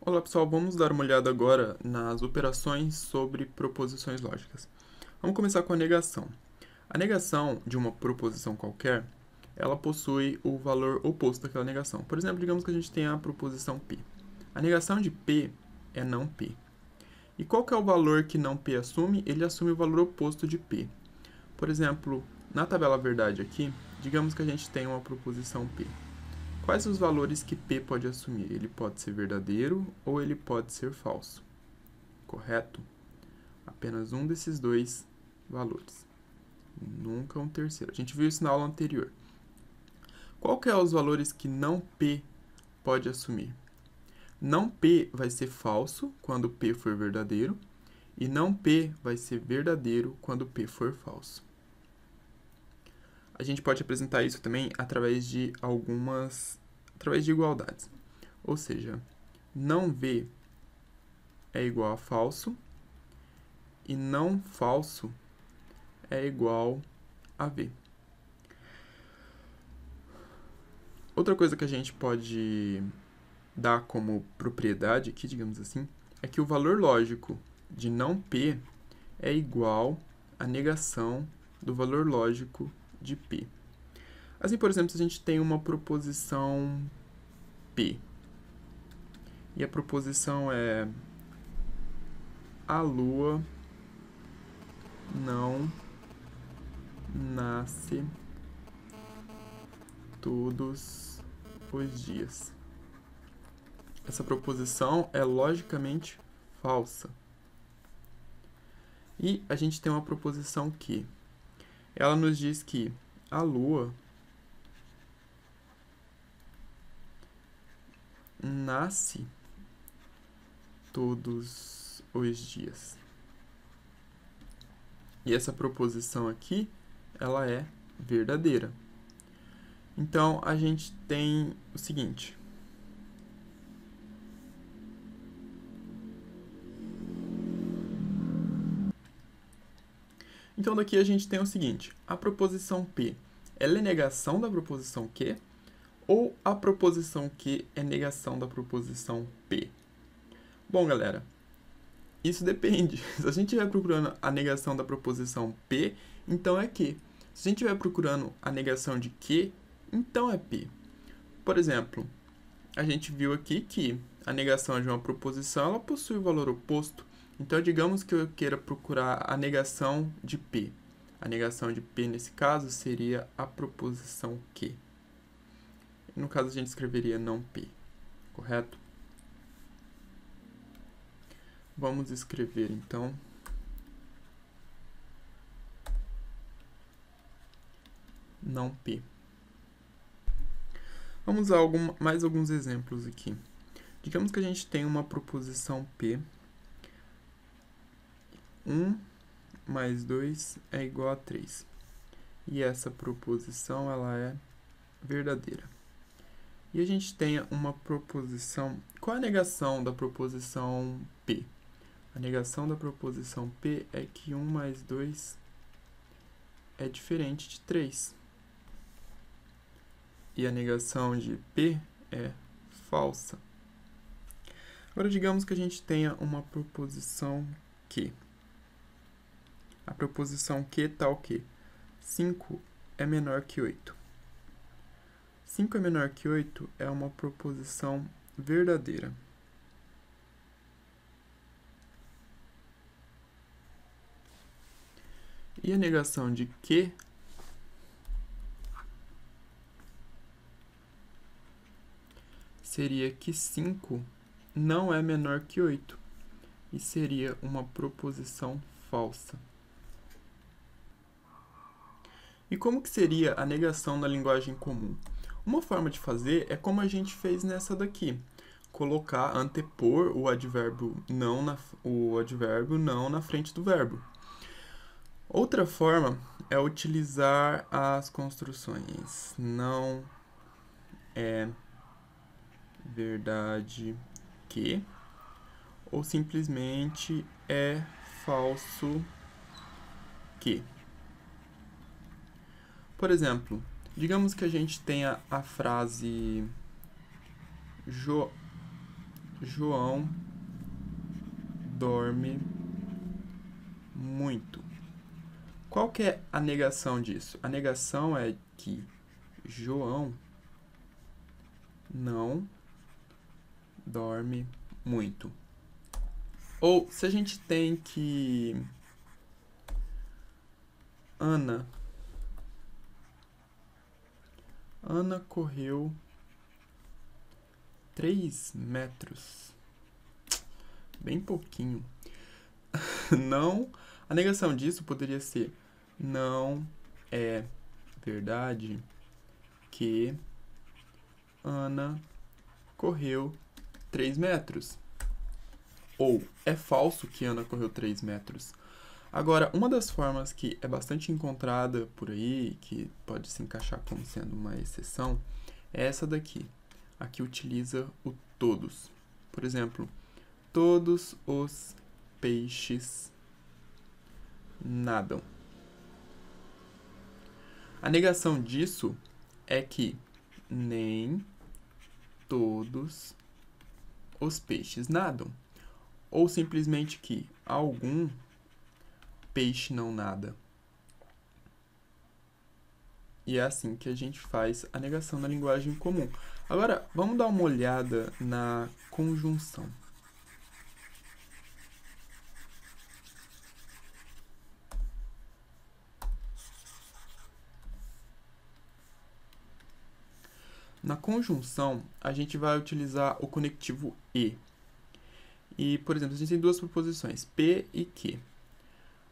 Olá pessoal, vamos dar uma olhada agora nas operações sobre proposições lógicas. Vamos começar com a negação. A negação de uma proposição qualquer, ela possui o valor oposto daquela negação. Por exemplo, digamos que a gente tenha a proposição P. A negação de P é não P. E qual que é o valor que não P assume? Ele assume o valor oposto de P. Por exemplo, na tabela verdade aqui, digamos que a gente tem uma proposição P. Quais os valores que P pode assumir? Ele pode ser verdadeiro ou ele pode ser falso. Correto? Apenas um desses dois valores. Nunca um terceiro. A gente viu isso na aula anterior. Qual que é os valores que não P pode assumir? Não P vai ser falso quando P for verdadeiro. E não P vai ser verdadeiro quando P for falso. A gente pode apresentar isso também através de igualdades. Ou seja, não V é igual a falso e não falso é igual a V. Outra coisa que a gente pode dar como propriedade aqui, digamos assim, é que o valor lógico de não P é igual à negação do valor lógico de P. Assim, por exemplo, se a gente tem uma proposição P, e a proposição é a Lua não nasce todos os dias. Essa proposição é logicamente falsa. E a gente tem uma proposição que ela nos diz que a Lua nasce todos os dias. E essa proposição aqui, ela é verdadeira. Então, a gente tem o seguinte. Então, daqui a gente tem o seguinte. A proposição P, ela é negação da proposição Q? Ou a proposição Q é negação da proposição P? Bom, galera, isso depende. Se a gente estiver procurando a negação da proposição P, então é Q. Se a gente estiver procurando a negação de Q, então é P. Por exemplo, a gente viu aqui que a negação de uma proposição ela possui o valor oposto. Então, digamos que eu queira procurar a negação de P. A negação de P, nesse caso, seria a proposição Q. No caso, a gente escreveria não P, correto? Vamos escrever, então, não P. Vamos a mais alguns exemplos aqui. Digamos que a gente tem uma proposição P. 1 mais 2 é igual a 3. E essa proposição ela é verdadeira. E a gente tem uma proposição... Qual é a negação da proposição P? A negação da proposição P é que 1 mais 2 é diferente de 3. E a negação de P é falsa. Agora, digamos que a gente tenha uma proposição Q. A proposição Q está o quê? 5 é menor que 8. 5 é menor que 8 é uma proposição verdadeira. E a negação de Q seria que 5 não é menor que 8. E seria uma proposição falsa. E como que seria a negação na linguagem comum? Uma forma de fazer é como a gente fez nessa daqui. Antepor o advérbio não na frente do verbo. Outra forma é utilizar as construções não é verdade que, ou simplesmente é falso que. Por exemplo, digamos que a gente tenha a frase João dorme muito. Qual que é a negação disso? A negação é que João não dorme muito. Ou se a gente tem que Ana correu 3 metros. Bem pouquinho. Não. A negação disso poderia ser: não é verdade que Ana correu 3 metros. Ou é falso que Ana correu 3 metros. Agora, uma das formas que é bastante encontrada por aí, que pode se encaixar como sendo uma exceção, é essa daqui. Aqui utiliza o todos. Por exemplo, todos os peixes nadam. A negação disso é que nem todos os peixes nadam. Ou simplesmente que algum peixe não nada. E é assim que a gente faz a negação na linguagem comum. Agora, vamos dar uma olhada na conjunção. Na conjunção, a gente vai utilizar o conectivo e. E, por exemplo, a gente tem duas proposições, P e Q.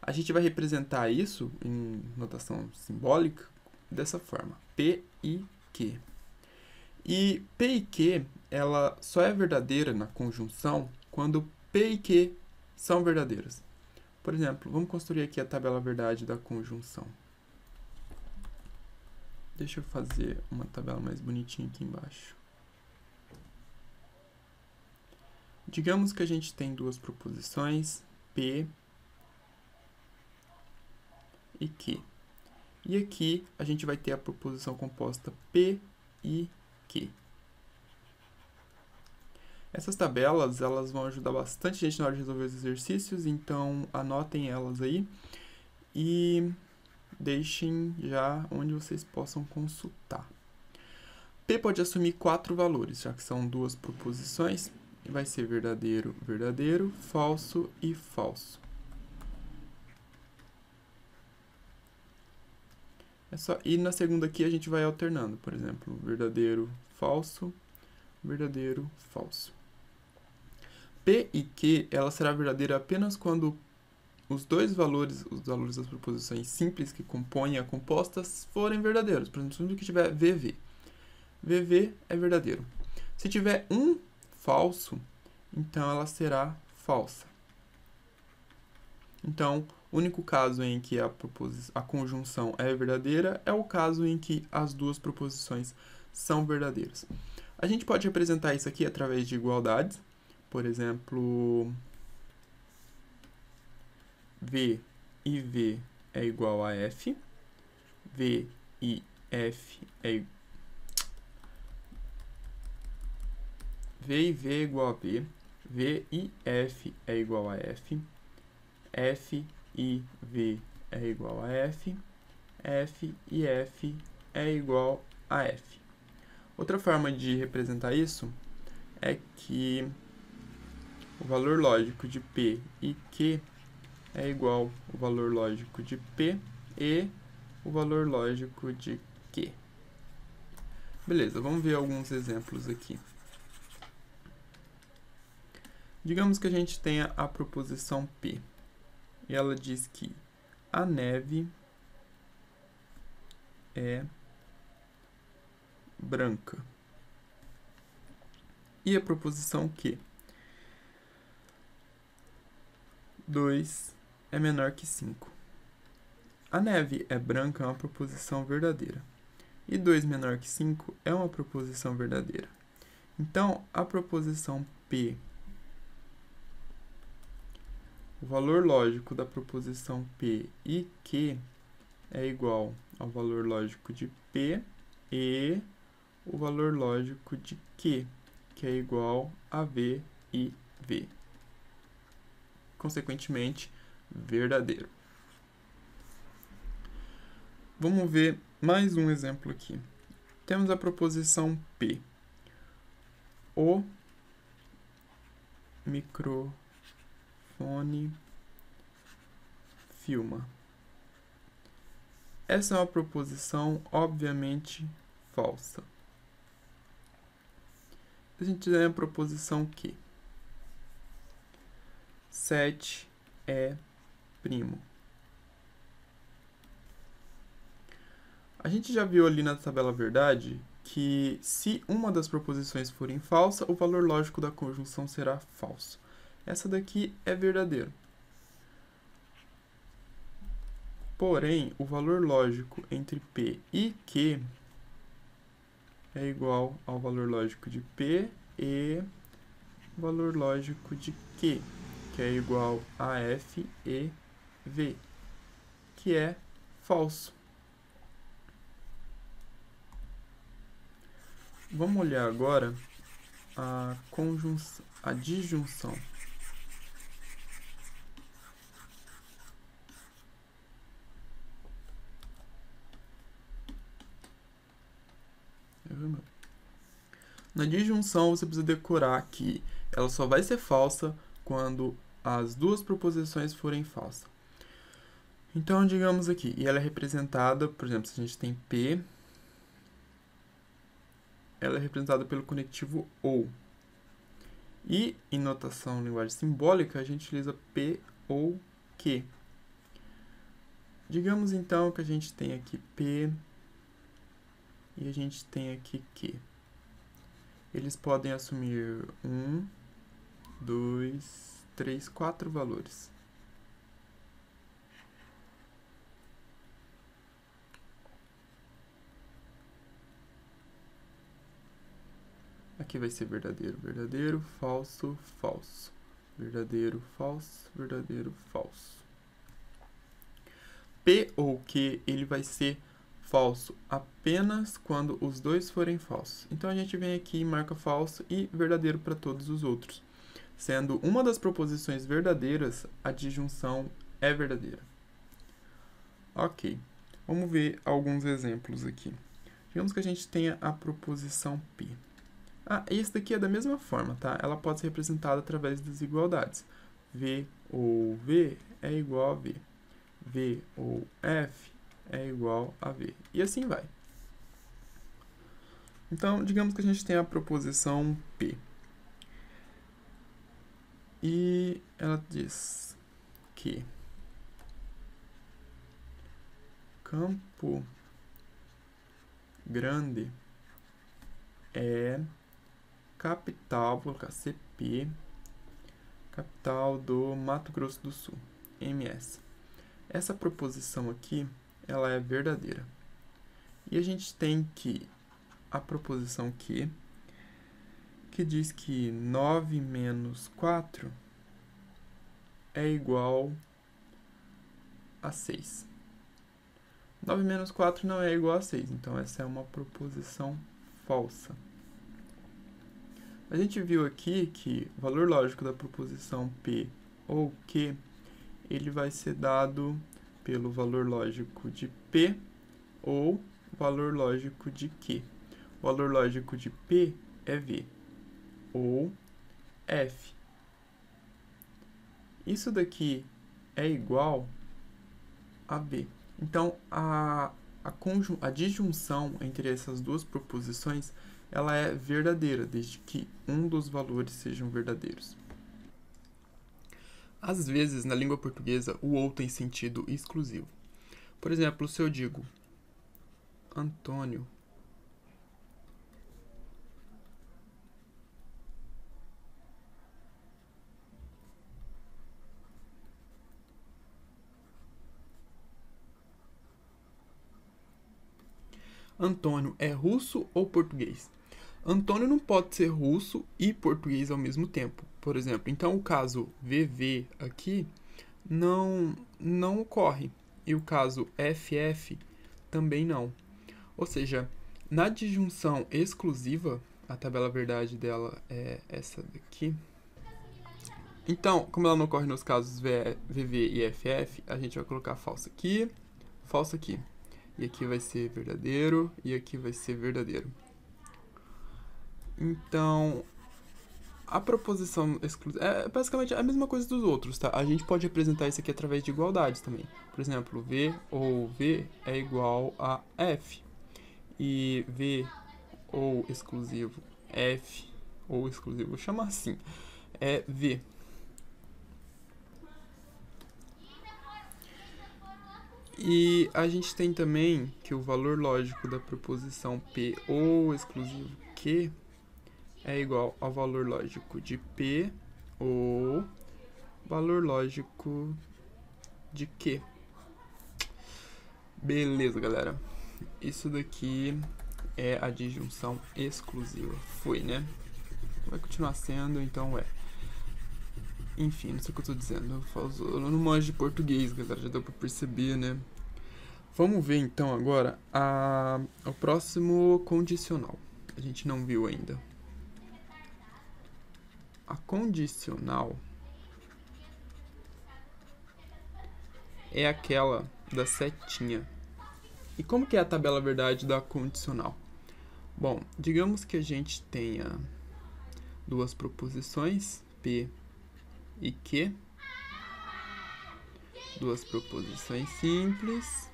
A gente vai representar isso em notação simbólica dessa forma, P e Q. E P e Q, ela só é verdadeira na conjunção quando P e Q são verdadeiras. Por exemplo, vamos construir aqui a tabela verdade da conjunção. Deixa eu fazer uma tabela mais bonitinha aqui embaixo. Digamos que a gente tem duas proposições, P e Q. E aqui a gente vai ter a proposição composta P e Q. Essas tabelas, elas vão ajudar bastante a gente na hora de resolver os exercícios, então anotem elas aí e deixem já onde vocês possam consultar. P pode assumir 4 valores, já que são duas proposições. Vai ser verdadeiro, verdadeiro, falso e falso. E na segunda aqui a gente vai alternando, por exemplo, verdadeiro, falso, verdadeiro, falso. P e Q, ela será verdadeira apenas quando os valores das proposições simples que compõem a composta forem verdadeiros. Por exemplo, se que tiver VV. VV é verdadeiro. Se tiver um falso, então ela será falsa. Então, o único caso em que a conjunção é verdadeira é o caso em que as duas proposições são verdadeiras. A gente pode representar isso aqui através de igualdades. Por exemplo, V e V é igual a F. V e F é V e V é igual a V. V e F é igual a F. F e V é igual a F. F e F é igual a F. Outra forma de representar isso é que o valor lógico de P e Q é igual ao valor lógico de P e o valor lógico de Q. Beleza, vamos ver alguns exemplos aqui. Digamos que a gente tenha a proposição P. E ela diz que a neve é branca. E a proposição Q? 2 é menor que 5. A neve é branca é uma proposição verdadeira. E 2 menor que 5 é uma proposição verdadeira. Então, a proposição P, o valor lógico da proposição P e Q é igual ao valor lógico de P e o valor lógico de Q, que é igual a V e V. Consequentemente, verdadeiro. Vamos ver mais um exemplo aqui. Temos a proposição P. O microfone filma. Essa é uma proposição obviamente falsa. A gente tem a proposição que 7 é primo. A gente já viu ali na tabela verdade que se uma das proposições forem falsa, o valor lógico da conjunção será falso. Essa daqui é verdadeiro. Porém, o valor lógico entre P e Q é igual ao valor lógico de P e o valor lógico de Q, que é igual a F e V, que é falso. Vamos olhar agora a disjunção. Na disjunção, você precisa decorar que ela só vai ser falsa quando as duas proposições forem falsas. Então, digamos aqui, e ela é representada, por exemplo, se a gente tem P, ela é representada pelo conectivo OU. E, em notação linguagem simbólica, a gente utiliza P ou Q. Digamos, então, que a gente tem aqui P e a gente tem aqui Q. Eles podem assumir 1, 2, 3, 4 valores. Aqui vai ser verdadeiro, verdadeiro, falso, falso. Verdadeiro, falso, verdadeiro, falso. P ou Q, ele vai ser falso apenas quando os dois forem falsos. Então, a gente vem aqui e marca falso e verdadeiro para todos os outros. Sendo uma das proposições verdadeiras, a disjunção é verdadeira. Ok, vamos ver alguns exemplos aqui. Digamos que a gente tenha a proposição P. Esse daqui é da mesma forma, tá? Ela pode ser representada através das igualdades. V ou V é igual a V. V ou F é igual a V. E assim vai. Então, digamos que a gente tem a proposição P. E ela diz que Campo Grande é capital, vou colocar CP, capital do Mato Grosso do Sul, MS. Essa proposição aqui, ela é verdadeira. E a gente tem que a proposição Q, que diz que 9 menos 4 é igual a 6. 9 menos 4 não é igual a 6, então essa é uma proposição falsa. A gente viu aqui que o valor lógico da proposição P ou Q, ele vai ser dado pelo valor lógico de P ou valor lógico de Q. O valor lógico de P é V ou F. Isso daqui é igual a V. Então, a disjunção entre essas duas proposições, ela é verdadeira, desde que um dos valores sejam verdadeiros. Às vezes, na língua portuguesa, o ou tem sentido exclusivo. Por exemplo, se eu digo Antônio é russo ou português? Antônio não pode ser russo e português ao mesmo tempo, por exemplo. Então, o caso VV aqui não ocorre. E o caso FF também não. Ou seja, na disjunção exclusiva, a tabela verdade dela é essa daqui. Então, como ela não ocorre nos casos VV e FF, a gente vai colocar falso aqui. E aqui vai ser verdadeiro, e aqui vai ser verdadeiro. Então, a proposição exclusiva é basicamente a mesma coisa dos outros, tá? A gente pode representar isso aqui através de igualdades também. Por exemplo, V ou V é igual a F. E V ou exclusivo F ou exclusivo, vou chamar assim, é V. E a gente tem também que o valor lógico da proposição P ou exclusivo Q é igual ao valor lógico de P ou valor lógico de Q. Beleza, galera. Isso daqui é a disjunção exclusiva. Foi, né? Vai continuar sendo, então é. Enfim, não sei o que eu tô dizendo. Eu não manjo de português, galera. Já deu pra perceber, né? Vamos ver então agora o próximo condicional. A gente não viu ainda. A condicional é aquela da setinha. E como que é a tabela verdade da condicional? Bom, digamos que a gente tenha duas proposições, P e Q. Duas proposições simples.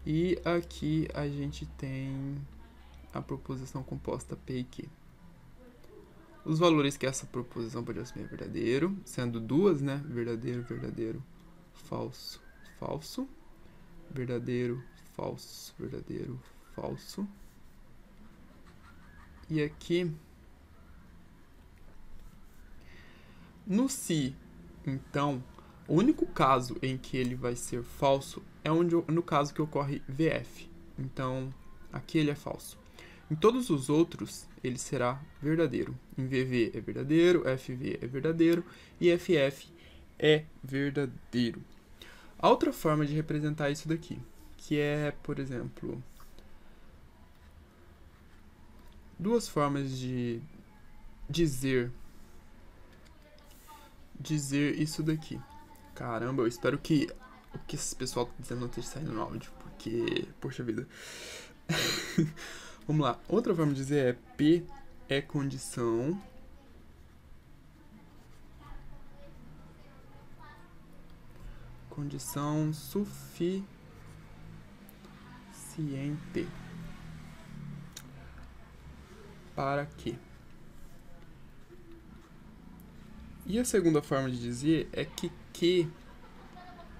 E aqui a gente tem a proposição composta P e Q. Os valores que essa proposição pode assumir é verdadeiro, sendo duas, né? Verdadeiro, verdadeiro, falso, falso. Verdadeiro, falso, verdadeiro, falso. E aqui, no se, então, o único caso em que ele vai ser falso é no caso que ocorre VF. Então, aqui ele é falso. Em todos os outros, ele será verdadeiro. Em VV é verdadeiro, FV é verdadeiro e FF é verdadeiro. A outra forma de representar isso daqui, que é, por exemplo, duas formas de dizer isso daqui. Caramba, eu espero que o que esse pessoal tá dizendo não esteja saindo no áudio, porque, poxa vida. Vamos lá. Outra forma de dizer é P é condição suficiente para que. E a segunda forma de dizer é que Q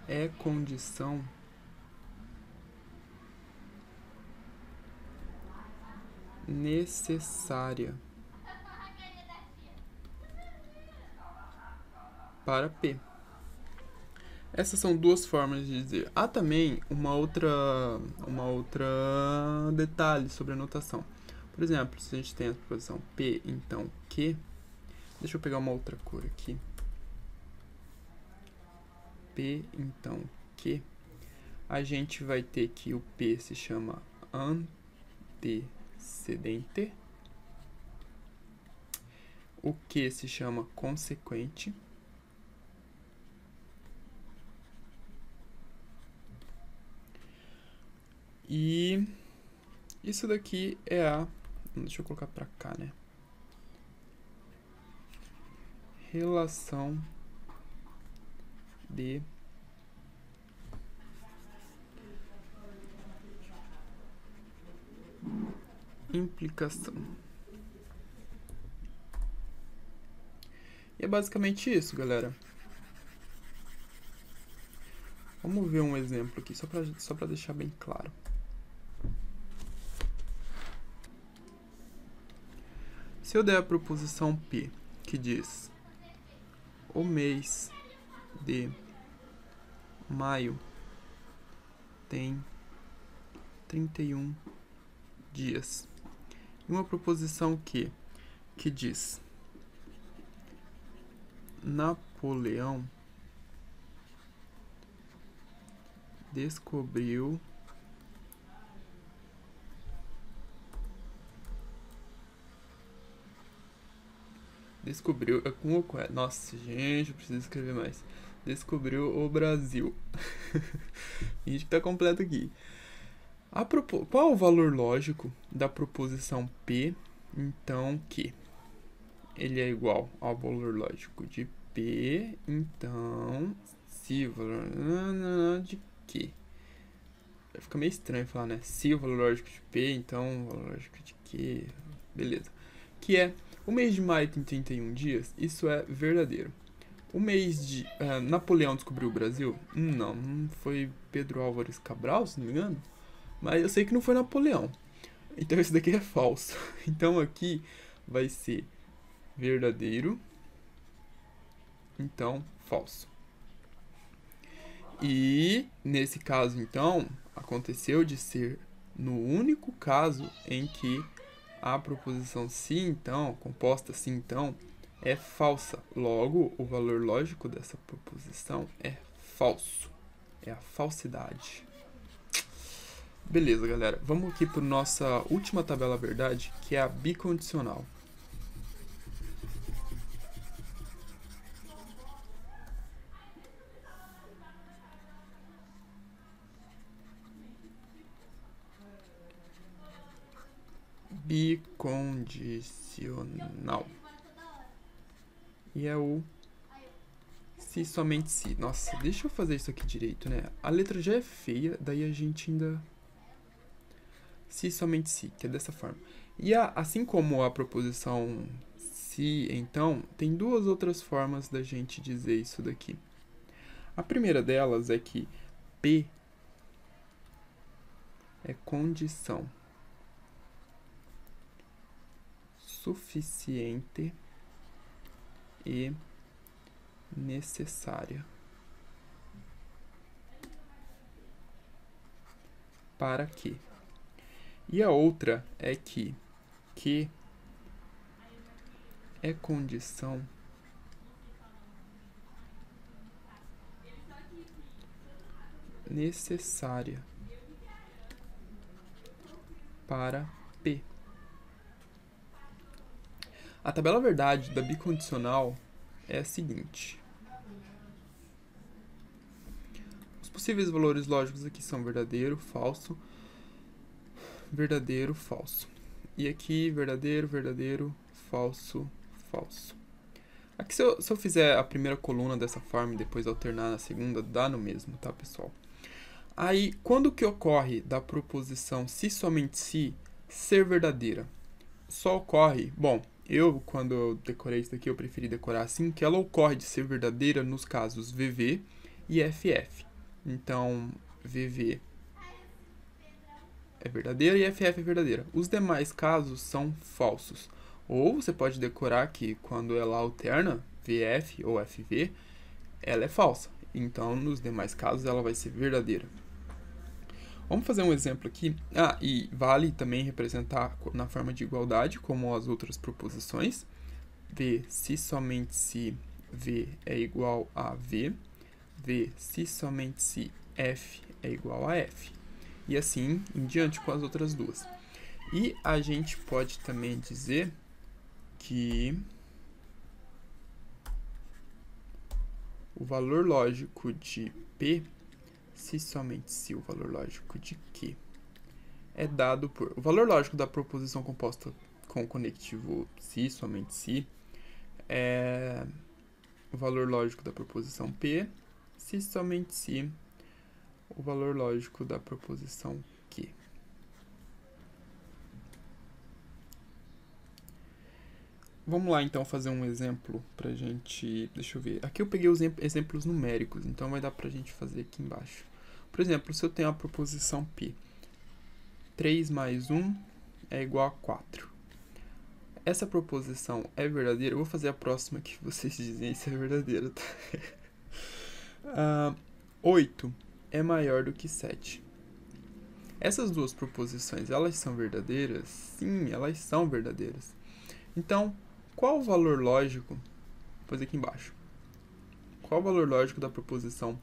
é condição necessária para P. Essas são duas formas de dizer. Há também uma outra detalhe sobre a notação. Por exemplo, se a gente tem a proposição P, então Q. Deixa eu pegar uma outra cor aqui. P, então Q. A gente vai ter que o P se chama antecedente. O Q se chama consequente. E isso daqui é a... Deixa eu colocar pra cá, né? Relação de implicação. E é basicamente isso, galera. Vamos ver um exemplo aqui, só pra deixar bem claro. Se eu der a proposição P, que diz o mês de maio tem 31 dias. E uma proposição Q, que diz Napoleão descobriu Descobriu. Nossa, gente, eu preciso escrever mais. Descobriu o Brasil. A gente tá completo aqui. Qual o valor lógico da proposição P, então, que ele é igual ao valor lógico de P, então, se o valor de que. Fica meio estranho falar, né? Se o valor lógico de P, então, o valor lógico de que. Beleza. Que é, o mês de maio tem 31 dias, isso é verdadeiro. O mês de Napoleão descobriu o Brasil? Não foi Pedro Álvares Cabral, se não me engano. Mas eu sei que não foi Napoleão. Então esse daqui é falso. Então aqui vai ser verdadeiro. Então, falso. E nesse caso, então, aconteceu de ser no único caso em que a proposição se, então, composta se, então, é falsa. Logo, o valor lógico dessa proposição é falso. É a falsidade. Beleza, galera. Vamos aqui para nossa última tabela verdade, que é a bicondicional. Bicondicional. E é o se somente se. Nossa, deixa eu fazer isso aqui direito, né? A letra já é feia, daí a gente ainda... Se somente se, que é dessa forma. E assim como a proposição se, então, tem duas outras formas da gente dizer isso daqui. A primeira delas é que P é condição suficiente e necessária para que. E a outra é que é condição necessária para P. A tabela verdade da bicondicional é a seguinte. Os possíveis valores lógicos aqui são verdadeiro, falso, verdadeiro, falso. E aqui, verdadeiro, verdadeiro, falso, falso. Aqui, se eu fizer a primeira coluna dessa forma e depois alternar na segunda, dá no mesmo, tá, pessoal? Aí, quando que ocorre da proposição se somente se ser verdadeira? Só ocorre, bom, quando eu decorei isso daqui, eu preferi decorar assim, que ela ocorre de ser verdadeira nos casos VV e FF. Então, VV é verdadeira e FF é verdadeira. Os demais casos são falsos. Ou você pode decorar que quando ela alterna, VF ou FV, ela é falsa. Então, nos demais casos, ela vai ser verdadeira. Vamos fazer um exemplo aqui. E vale também representar na forma de igualdade, como as outras proposições. V se somente se V é igual a V. V se somente se F é igual a F. E assim em diante com as outras duas. E a gente pode também dizer que o valor lógico de P, se somente se o valor lógico de Q é dado por... O valor lógico da proposição composta com o conectivo se, somente se, é o valor lógico da proposição P, se somente se, o valor lógico da proposição Q. Vamos lá, então, fazer um exemplo pra gente... Deixa eu ver. Aqui eu peguei os exemplos numéricos, então vai dar pra gente fazer aqui embaixo. Por exemplo, se eu tenho a proposição P, 3 mais 1 é igual a 4. Essa proposição é verdadeira? Eu vou fazer a próxima que vocês dizem se é verdadeira, tá? 8 é maior do que 7. Essas duas proposições, elas são verdadeiras? Sim, elas são verdadeiras. Então, qual o valor lógico? Vou fazer aqui embaixo. Qual o valor lógico da proposição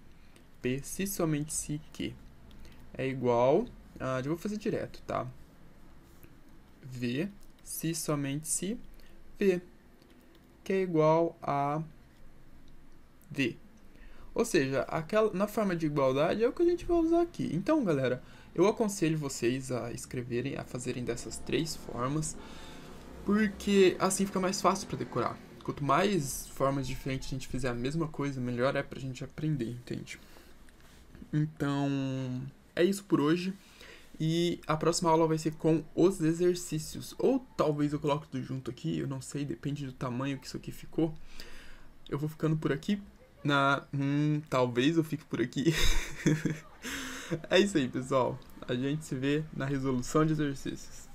P se somente se Q é igual... eu vou fazer direto, tá? V se somente se V. que é igual a V. Ou seja, na forma de igualdade é o que a gente vai usar aqui. Então, galera, eu aconselho vocês a escreverem, a fazerem dessas 3 formas, porque assim fica mais fácil para decorar. Quanto mais formas diferentes a gente fizer a mesma coisa, melhor é pra gente aprender, entende? Então, é isso por hoje. E a próxima aula vai ser com os exercícios. Ou talvez eu coloque tudo junto aqui, eu não sei, depende do tamanho que isso aqui ficou. Eu vou ficando por aqui. Talvez eu fique por aqui. É isso aí, pessoal. A gente se vê na resolução de exercícios.